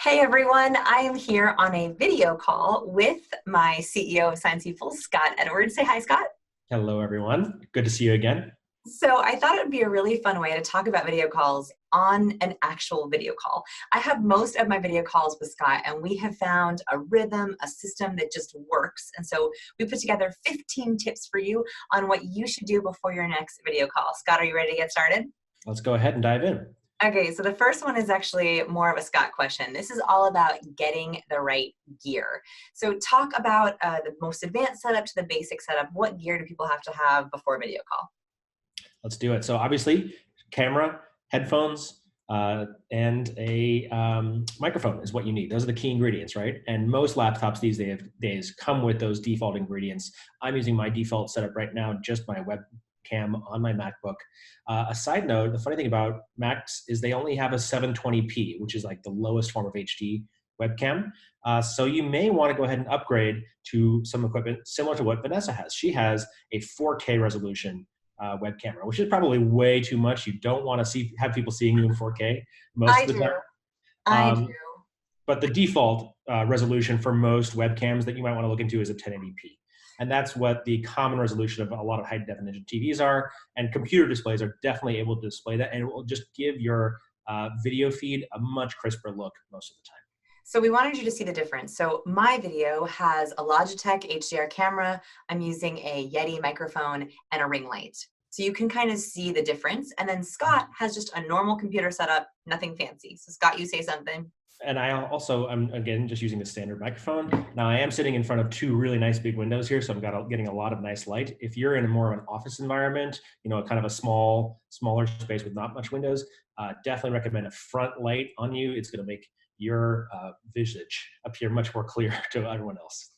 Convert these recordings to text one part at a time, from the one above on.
Hey everyone, I am here on a video call with my CEO of Science People, Scott Edwards. Say hi, Scott. Hello, everyone. Good to see you again. So I thought it would be a really fun way to talk about video calls on an actual video call. I have most of my video calls with Scott, and we have found a rhythm, a system that just works. And so we put together 15 tips for you on what you should do before your next video call. Scott, are you ready to get started? Let's go ahead and dive in. Okay, so the first one is actually more of a Scott question. This is all about getting the right gear. So talk about the most advanced setup to the basic setup. What gear do people have to have before a video call? Let's do it. So obviously, camera, headphones, and a microphone is what you need. Those are the key ingredients, right? And most laptops these days come with those default ingredients. I'm using my default setup right now, just my webcam on my MacBook. A side note, the funny thing about Macs is they only have a 720p, which is like the lowest form of HD webcam. So you may want to go ahead and upgrade to some equipment similar to what Vanessa has. She has a 4K resolution web camera, which is probably way too much. You don't want to have people seeing you in 4K most of the time. I do. But the default resolution for most webcams that you might want to look into is a 1080p. And that's what the common resolution of a lot of high definition TVs are. And computer displays are definitely able to display that. And it will just give your video feed a much crisper look most of the time. So we wanted you to see the difference. So my video has a Logitech HDR camera. I'm using a Yeti microphone and a ring light. So you can kind of see the difference. And then Scott has just a normal computer setup, nothing fancy. So Scott, you say something. And I'm again just using the standard microphone. Now I am sitting in front of two really nice big windows here, so I'm getting a lot of nice light. If you're in more of an office environment, kind of a smaller space with not much windows, definitely recommend a front light on you. It's going to make your visage appear much more clear to everyone else.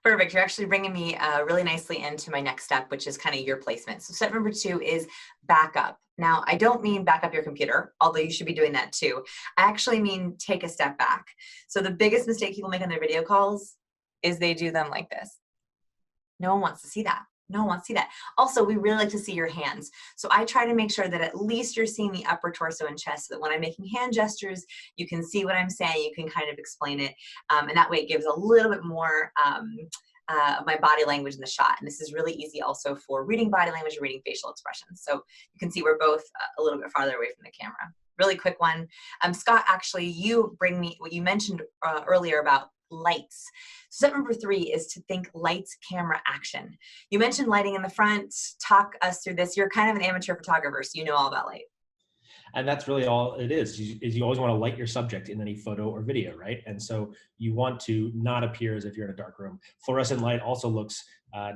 Perfect. You're actually bringing me really nicely into my next step, which is kind of your placement. So step number 2 is backup. Now, I don't mean back up your computer, although you should be doing that too. I actually mean take a step back. So the biggest mistake people make on their video calls is they do them like this. No one wants to see that. No one wants to see that. Also, we really like to see your hands. So I try to make sure that at least you're seeing the upper torso and chest so that when I'm making hand gestures, you can see what I'm saying, you can kind of explain it. And that way it gives a little bit more of my body language in the shot. And this is really easy also for reading body language and reading facial expressions. So you can see we're both a little bit farther away from the camera. Really quick one. Scott, actually, you bring me what you mentioned earlier about lights. Step number 3 is to think lights, camera, action. You mentioned lighting in the front. Talk us through this. You're kind of an amateur photographer, so you know all about light. And that's really all it is you always want to light your subject in any photo or video, right? And so you want to not appear as if you're in a dark room. Fluorescent light also looks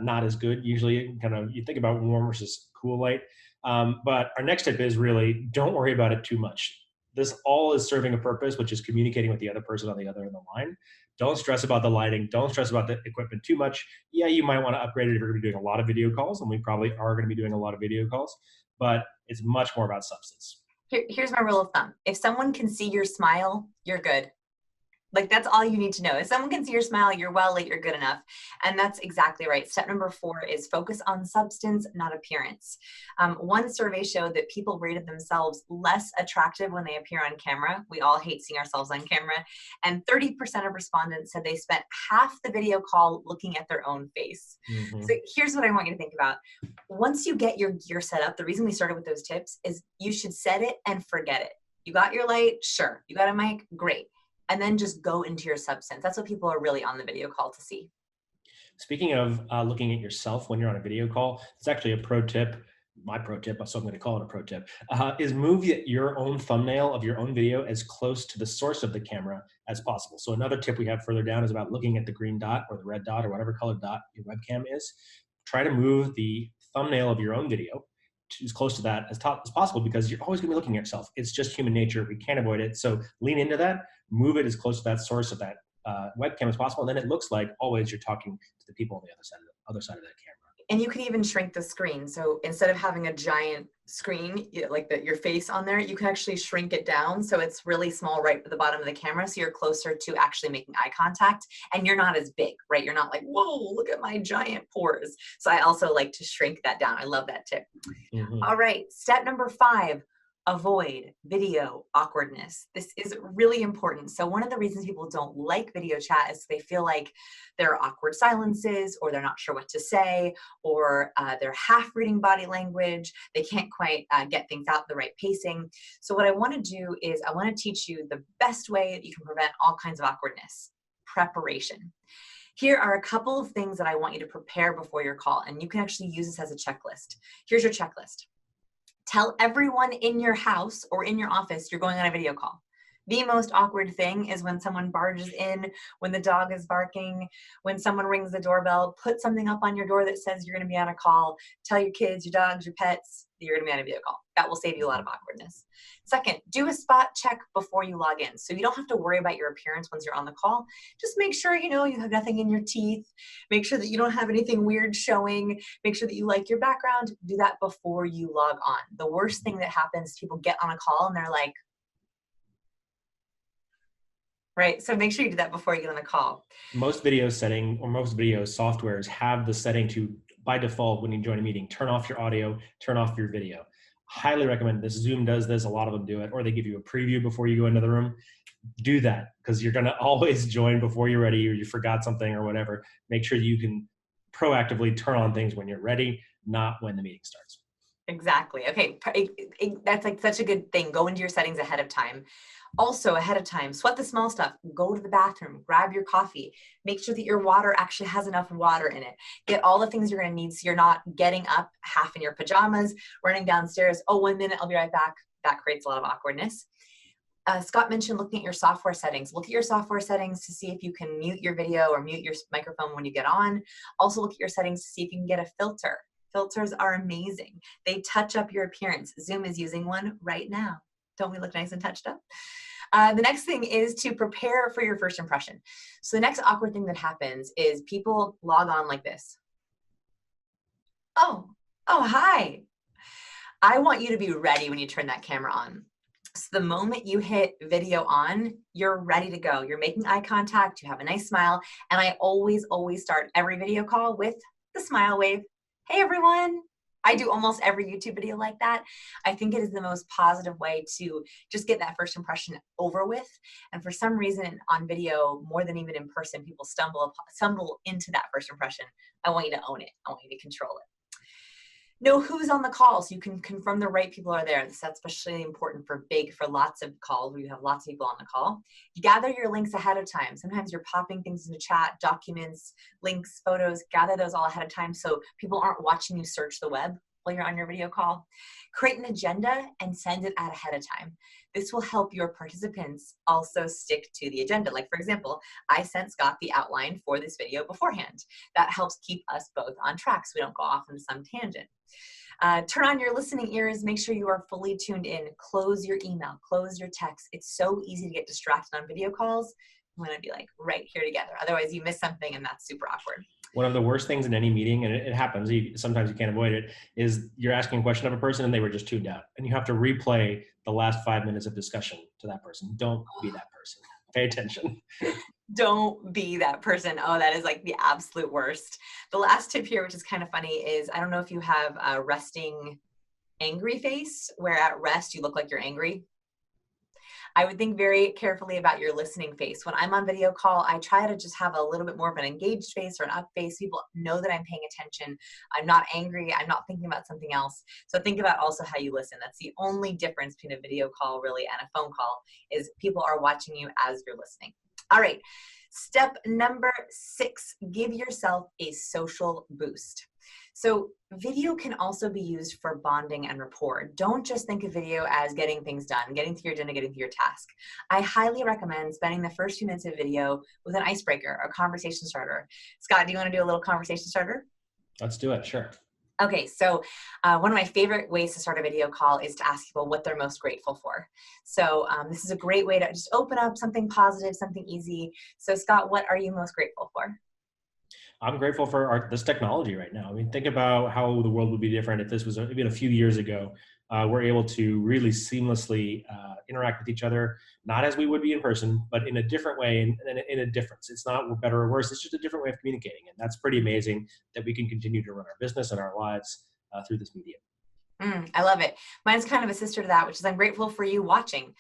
not as good. Usually you think about warm versus cool light. But our next tip is really don't worry about it too much. This all is serving a purpose, which is communicating with the other person on the other end of the line. Don't stress about the lighting. Don't stress about the equipment too much. Yeah, you might want to upgrade it if you're going to be doing a lot of video calls, and we probably are going to be doing a lot of video calls, but it's much more about substance. Here's my rule of thumb. If someone can see your smile, you're good. Like, that's all you need to know. If someone can see your smile, you're well lit, you're good enough. And that's exactly right. Step number 4 is focus on substance, not appearance. One survey showed that people rated themselves less attractive when they appear on camera. We all hate seeing ourselves on camera. And 30% of respondents said they spent half the video call looking at their own face. Mm-hmm. So here's what I want you to think about. Once you get your gear set up, the reason we started with those tips is you should set it and forget it. You got your light? Sure. You got a mic? Great. And then just go into your substance. That's what people are really on the video call to see. Speaking of looking at yourself when you're on a video call, it's actually a pro tip. My pro tip, so I'm going to call it a pro tip, is move your own thumbnail of your own video as close to the source of the camera as possible. So another tip we have further down is about looking at the green dot or the red dot or whatever colored dot your webcam is. Try to move the thumbnail of your own video as close to that as possible, because you're always going to be looking at yourself. It's just human nature. We can't avoid it. So lean into that, move it as close to that source of that webcam as possible. And then it looks like always you're talking to the people on the other side of that camera. And you can even shrink the screen. So instead of having a giant screen, like your face on there, you can actually shrink it down. So it's really small right at the bottom of the camera. So you're closer to actually making eye contact and you're not as big, right? You're not like, whoa, look at my giant pores. So I also like to shrink that down. I love that tip. Mm-hmm. All right. Step number 5, Avoid video awkwardness. This is really important. So one of the reasons people don't like video chat is they feel like there are awkward silences, or they're not sure what to say, or they're half reading body language. They can't quite get things out the right pacing. So what I want to do is I want to teach you the best way that you can prevent all kinds of awkwardness: preparation. Here are a couple of things that I want you to prepare before your call, and you can actually use this as a checklist. Here's your checklist. Tell everyone in your house or in your office you're going on a video call. The most awkward thing is when someone barges in, when the dog is barking, when someone rings the doorbell. Put something up on your door that says you're going to be on a call. Tell your kids, your dogs, your pets that you're going to be on a video call. That will save you a lot of awkwardness. Second, do a spot check before you log in. So you don't have to worry about your appearance once you're on the call. Just make sure you have nothing in your teeth. Make sure that you don't have anything weird showing. Make sure that you like your background. Do that before you log on. The worst thing that happens is people get on a call and they're like, right? So make sure you do that before you get on the call. Most video softwares have the setting to, by default, when you join a meeting, turn off your audio, turn off your video. Highly recommend this. Zoom does this. A lot of them do it, or they give you a preview before you go into the room. Do that, because you're going to always join before you're ready, or you forgot something or whatever. Make sure you can proactively turn on things when you're ready, not when the meeting starts. Exactly. Okay. That's like such a good thing. Go into your settings ahead of time. Also, ahead of time, sweat the small stuff. Go to the bathroom, grab your coffee, make sure that your water actually has enough water in it. Get all the things you're going to need so you're not getting up half in your pajamas, running downstairs. Oh, 1 minute, I'll be right back. That creates a lot of awkwardness. Scott mentioned looking at your software settings. Look at your software settings to see if you can mute your video or mute your microphone when you get on. Also look at your settings to see if you can get a filter. Filters are amazing. They touch up your appearance. Zoom is using one right now. Don't we look nice and touched up? The next thing is to prepare for your first impression. So the next awkward thing that happens is people log on like this. Oh, hi. I want you to be ready when you turn that camera on. So the moment you hit video on, you're ready to go. You're making eye contact, you have a nice smile, and I always start every video call with the smile wave. Hey everyone. I do almost every YouTube video like that. I think it is the most positive way to just get that first impression over with. And for some reason on video, more than even in person, people stumble into that first impression. I want you to own it. I want you to control it. Know who's on the call so you can confirm the right people are there. That's especially important for lots of calls where you have lots of people on the call. You gather your links ahead of time. Sometimes you're popping things into chat, documents, links, photos. Gather those all ahead of time so people aren't watching you search the web while you're on your video call. Create an agenda and send it out ahead of time. This will help your participants also stick to the agenda. Like for example, I sent Scott the outline for this video beforehand. That helps keep us both on track so we don't go off into some tangent. Turn on your listening ears. Make sure you are fully tuned in. Close your email, close your text. It's so easy to get distracted on video calls. I'm going to be like right here together. Otherwise you miss something and that's super awkward. One of the worst things in any meeting, and it happens, sometimes you can't avoid it, is you're asking a question of a person and they were just tuned out. And you have to replay the last 5 minutes of discussion to that person. Don't be that person. Pay attention. Don't be that person. Oh, that is like the absolute worst. The last tip here, which is kind of funny, is I don't know if you have a resting angry face, where at rest you look like you're angry. I would think very carefully about your listening face. When I'm on video call, I try to just have a little bit more of an engaged face or an up face. People know that I'm paying attention. I'm not angry. I'm not thinking about something else. So think about also how you listen. That's the only difference between a video call really and a phone call, is people are watching you as you're listening. All right. Step number 6, give yourself a social boost. So video can also be used for bonding and rapport. Don't just think of video as getting things done, getting to your agenda, getting to your task. I highly recommend spending the first few minutes of video with an icebreaker or conversation starter. Scott, do you want to do a little conversation starter? Let's do it. Sure. Okay, so one of my favorite ways to start a video call is to ask people what they're most grateful for. So this is a great way to just open up something positive, something easy. So Scott, what are you most grateful for? I'm grateful for this technology right now. I mean, think about how the world would be different if this was even a few years ago. We're able to really seamlessly interact with each other, not as we would be in person, but in a different way, and in a difference. It's not better or worse. It's just a different way of communicating. And that's pretty amazing that we can continue to run our business and our lives through this medium. I love it. Mine's kind of a sister to that, which is I'm grateful for you watching.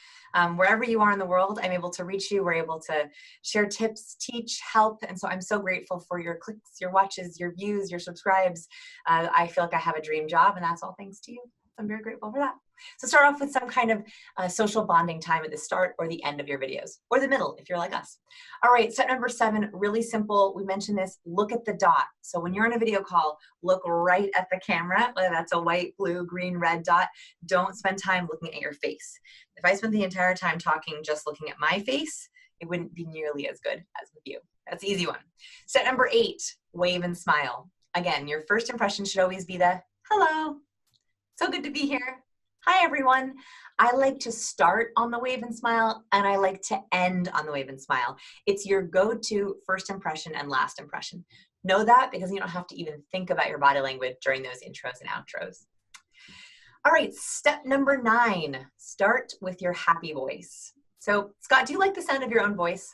Wherever you are in the world, I'm able to reach you. We're able to share tips, teach, help. And so I'm so grateful for your clicks, your watches, your views, your subscribes. I feel like I have a dream job, and that's all thanks to you. I'm very grateful for that. So start off with some kind of social bonding time at the start or the end of your videos, or the middle if you're like us. All right, step number 7, really simple. We mentioned this, look at the dot. So when you're on a video call, look right at the camera, whether that's a white, blue, green, red dot. Don't spend time looking at your face. If I spent the entire time talking just looking at my face, it wouldn't be nearly as good as with you. That's an easy one. Step number 8, wave and smile. Again, your first impression should always be the hello. So good to be here. Hi, everyone. I like to start on the wave and smile, and I like to end on the wave and smile. It's your go-to first impression and last impression. Know that because you don't have to even think about your body language during those intros and outros. All right, step number 9, start with your happy voice. So, Scott, do you like the sound of your own voice?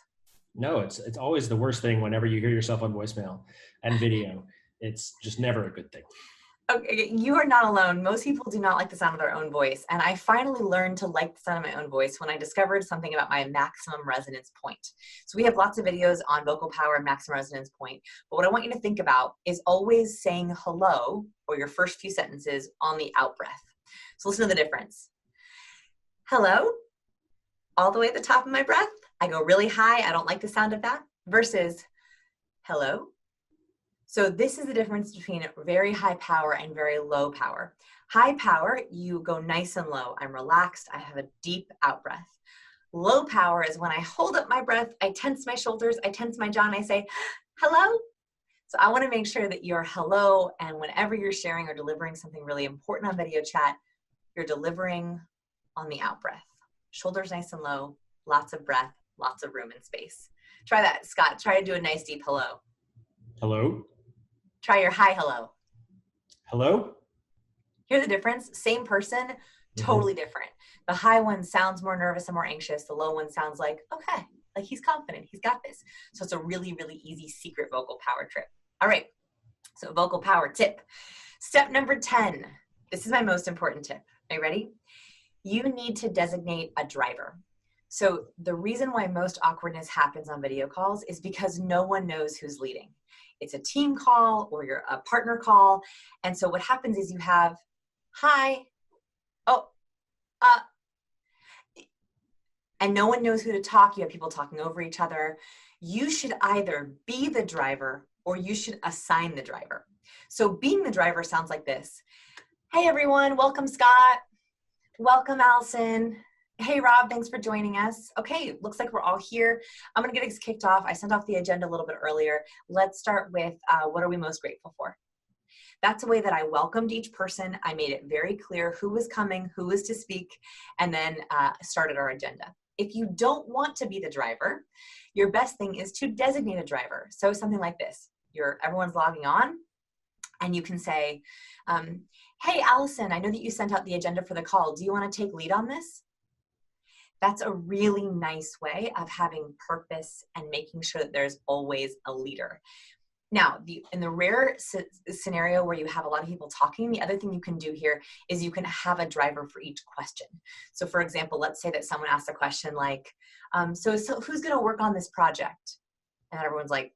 No, it's always the worst thing whenever you hear yourself on voicemail and video. It's just never a good thing. Okay, you are not alone. Most people do not like the sound of their own voice. And I finally learned to like the sound of my own voice when I discovered something about my maximum resonance point. So we have lots of videos on vocal power and maximum resonance point. But what I want you to think about is always saying hello or your first few sentences on the out breath. So listen to the difference. Hello, all the way at the top of my breath. I go really high. I don't like the sound of that. Versus hello. So this is the difference between very high power and very low power. High power, you go nice and low. I'm relaxed. I have a deep out breath. Low power is when I hold up my breath, I tense my shoulders, I tense my jaw, and I say, hello. So I want to make sure that you're hello, and whenever you're sharing or delivering something really important on video chat, you're delivering on the out breath. Shoulders nice and low, lots of breath, lots of room and space. Try that, Scott. Try to do a nice deep hello. Hello. Try your high hello. Hello. Hear the difference? Same person, totally different. The high one sounds more nervous and more anxious. The low one sounds like, okay, like he's confident, he's got this. So it's a really, really easy secret vocal power trip. All right, so vocal power tip. Step number 10. This is my most important tip. Are you ready? You need to designate a driver. So the reason why most awkwardness happens on video calls is because no one knows who's leading. It's a team call or you're a partner call. And so what happens is you have, hi, oh, and no one knows who to talk. You have people talking over each other. You should either be the driver or you should assign the driver. So being the driver sounds like this. Hey everyone, welcome Scott. Welcome Allison. Hey Rob, thanks for joining us. Okay, looks like we're all here. I'm gonna get us kicked off. I sent off the agenda a little bit earlier. Let's start with what are we most grateful for? That's a way that I welcomed each person. I made it very clear who was coming, who was to speak, and then started our agenda. If you don't want to be the driver, your best thing is to designate a driver. So something like this, everyone's logging on, and you can say, hey Allison, I know that you sent out the agenda for the call. Do you wanna take lead on this? That's a really nice way of having purpose and making sure that there's always a leader. Now, in the rare scenario where you have a lot of people talking, the other thing you can do here is you can have a driver for each question. So for example, let's say that someone asks a question like, so who's gonna work on this project? And everyone's like,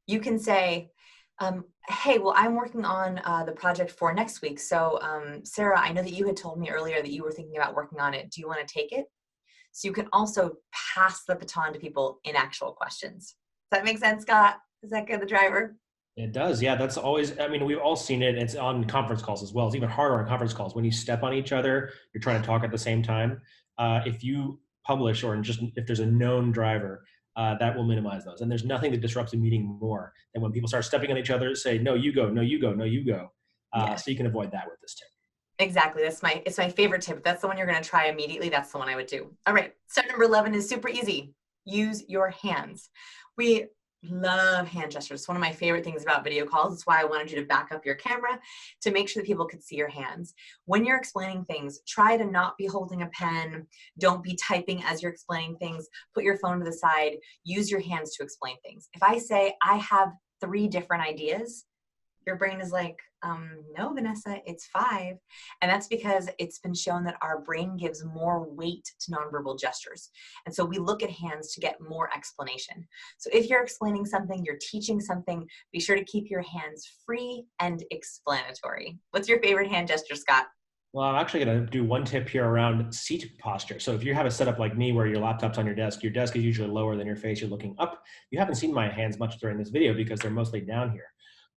you can say, hey, well, I'm working on the project for next week. So Sarah, I know that you had told me earlier that you were thinking about working on it. Do you want to take it? So you can also pass the baton to people in actual questions. Does that make sense, Scott? Is that good, the driver? It does. Yeah, that's always, I mean, we've all seen it. It's on conference calls as well. It's even harder on conference calls. When you step on each other, you're trying to talk at the same time. If you publish or just if there's a known driver, that will minimize those. And there's nothing that disrupts a meeting more than when people start stepping on each other, say, no, you go, no, you go, no, you go. Yes. So you can avoid that with this tip. Exactly. It's my favorite tip. If that's the one you're going to try immediately, that's the one I would do. All right. Step number 11 is super easy. Use your hands. We love hand gestures. It's one of my favorite things about video calls. It's why I wanted you to back up your camera to make sure that people could see your hands. When you're explaining things, try to not be holding a pen. Don't be typing as you're explaining things. Put your phone to the side. Use your hands to explain things. If I say, I have 3 different ideas, your brain is like, No, Vanessa, it's 5. And that's because it's been shown that our brain gives more weight to nonverbal gestures. And so we look at hands to get more explanation. So if you're explaining something, you're teaching something, be sure to keep your hands free and explanatory. What's your favorite hand gesture, Scott? Well, I'm actually going to do one tip here around seat posture. So if you have a setup like me where your laptop's on your desk is usually lower than your face, you're looking up. You haven't seen my hands much during this video because they're mostly down here.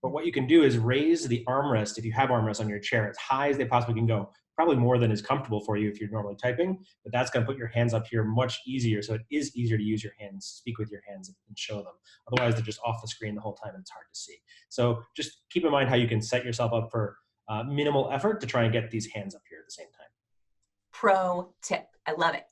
But what you can do is raise the armrest, if you have armrests on your chair, as high as they possibly can go, probably more than is comfortable for you if you're normally typing, but that's going to put your hands up here much easier. So it is easier to use your hands, speak with your hands and show them. Otherwise, they're just off the screen the whole time and it's hard to see. So just keep in mind how you can set yourself up for minimal effort to try and get these hands up here at the same time. Pro tip. I love it.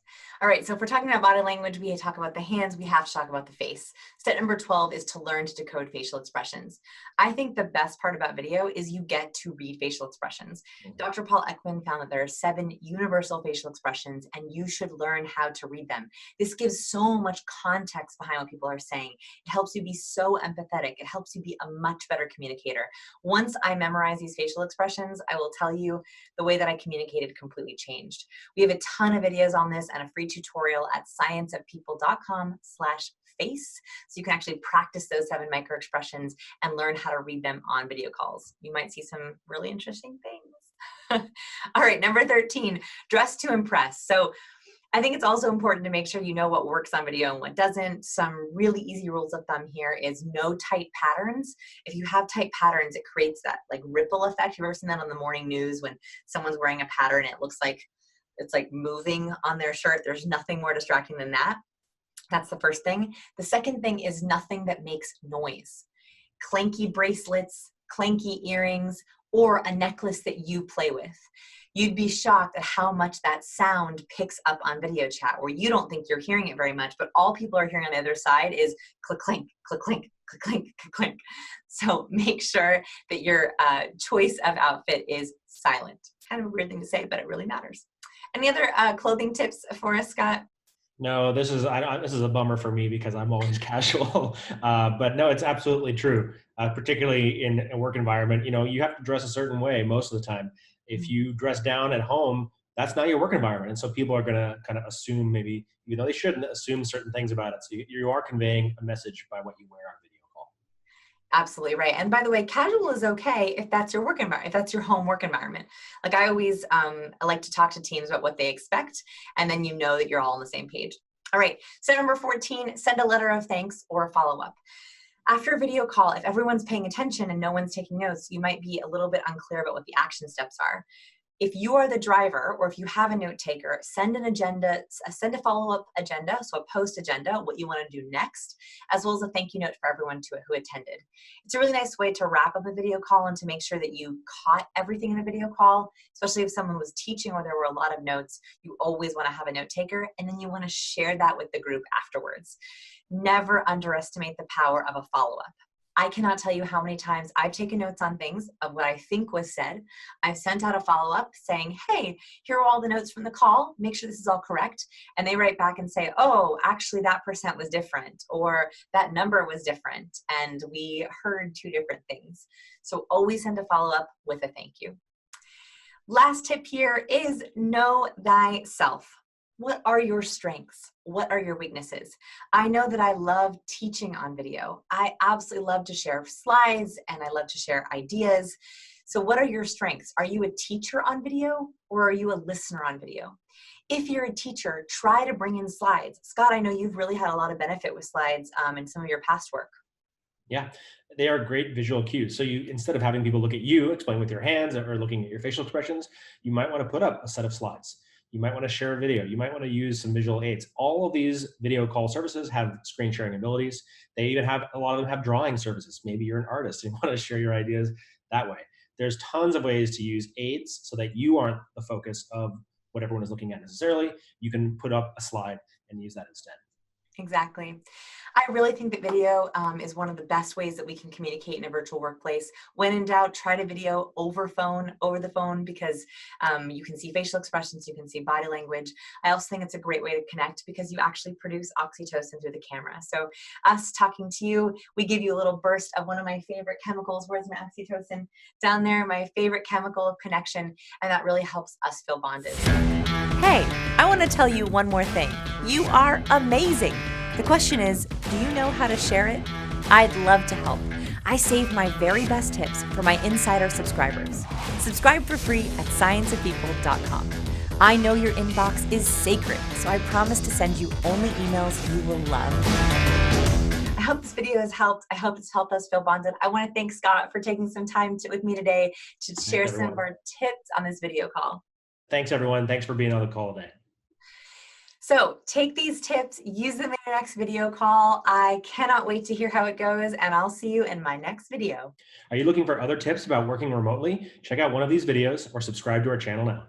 All right, so if we're talking about body language, we talk about the hands, we have to talk about the face. Step number 12 is to learn to decode facial expressions. I think the best part about video is you get to read facial expressions. Dr. Paul Ekman found that there are 7 universal facial expressions, and you should learn how to read them. This gives so much context behind what people are saying. It helps you be so empathetic. It helps you be a much better communicator. Once I memorize these facial expressions, I will tell you the way that I communicated completely changed. We have a ton of videos on this and a free tutorial at scienceofpeople.com/face. So you can actually practice those 7 micro expressions and learn how to read them on video calls. You might see some really interesting things. All right, number 13, dress to impress. So I think it's also important to make sure you know what works on video and what doesn't. Some really easy rules of thumb here is no tight patterns. If you have tight patterns, it creates that like ripple effect. You've ever seen that on the morning news when someone's wearing a pattern, it looks like it's like moving on their shirt. There's nothing more distracting than that. That's the first thing. The second thing is nothing that makes noise. Clanky bracelets, clanky earrings, or a necklace that you play with. You'd be shocked at how much that sound picks up on video chat, where you don't think you're hearing it very much, but all people are hearing on the other side is click, clink, click, clink, click, clink, click, clink. So make sure that your choice of outfit is silent. Kind of a weird thing to say, but it really matters. Any other clothing tips for us, Scott? No, this is a bummer for me because I'm always casual. But no, it's absolutely true. Particularly in a work environment, you have to dress a certain way most of the time. If you dress down at home, that's not your work environment, and so people are going to kind of assume, maybe even though they shouldn't, assume certain things about it. So you are conveying a message by what you wear on video call. Absolutely right. And by the way, casual is okay if that's your work environment, if that's your home work environment. Like I always I like to talk to teams about what they expect, and then you know that you're all on the same page. All right, step number 14, send a letter of thanks or a follow-up. After a video call, if everyone's paying attention and no one's taking notes, you might be a little bit unclear about what the action steps are. If you are the driver or if you have a note taker, send an agenda, send a follow-up agenda, so a post agenda, what you want to do next, as well as a thank you note for everyone who attended. It's a really nice way to wrap up a video call and to make sure that you caught everything in the video call, especially if someone was teaching or there were a lot of notes. You always want to have a note taker, and then you want to share that with the group afterwards. Never underestimate the power of a follow-up. I cannot tell you how many times I've taken notes on things of what I think was said. I've sent out a follow-up saying, hey, here are all the notes from the call. Make sure this is all correct. And they write back and say, oh, actually that % was different, or that number was different, and we heard 2 different things. So always send a follow-up with a thank you. Last tip here is know thyself. What are your strengths? What are your weaknesses? I know that I love teaching on video. I absolutely love to share slides and I love to share ideas. So what are your strengths? Are you a teacher on video or are you a listener on video? If you're a teacher, try to bring in slides. Scott, I know you've really had a lot of benefit with slides in some of your past work. Yeah, they are great visual cues. So you, instead of having people look at you, explain with your hands or looking at your facial expressions, you might want to put up a set of slides. You might want to share a video. You might want to use some visual aids. All of these video call services have screen sharing abilities. They even have, a lot of them have drawing services. Maybe you're an artist and you want to share your ideas that way. There's tons of ways to use aids so that you aren't the focus of what everyone is looking at necessarily. You can put up a slide and use that instead. Exactly. I really think that video is one of the best ways that we can communicate in a virtual workplace. When in doubt, try to video over the phone, because you can see facial expressions, you can see body language. I also think it's a great way to connect because you actually produce oxytocin through the camera. So us talking to you, we give you a little burst of one of my favorite chemicals. Where's my oxytocin? Down there, my favorite chemical of connection, and that really helps us feel bonded. Hey, I want to tell you one more thing. You are amazing. The question is, do you know how to share it? I'd love to help. I save my very best tips for my insider subscribers. Subscribe for free at scienceofpeople.com. I know your inbox is sacred, so I promise to send you only emails you will love. I hope this video has helped. I hope it's helped us feel bonded. I want to thank Scott for taking some time with me today to share some of our tips on this video call. Thanks, everyone. Thanks for being on the call today. So take these tips, use them in your next video call. I cannot wait to hear how it goes, and I'll see you in my next video. Are you looking for other tips about working remotely? Check out one of these videos or subscribe to our channel now.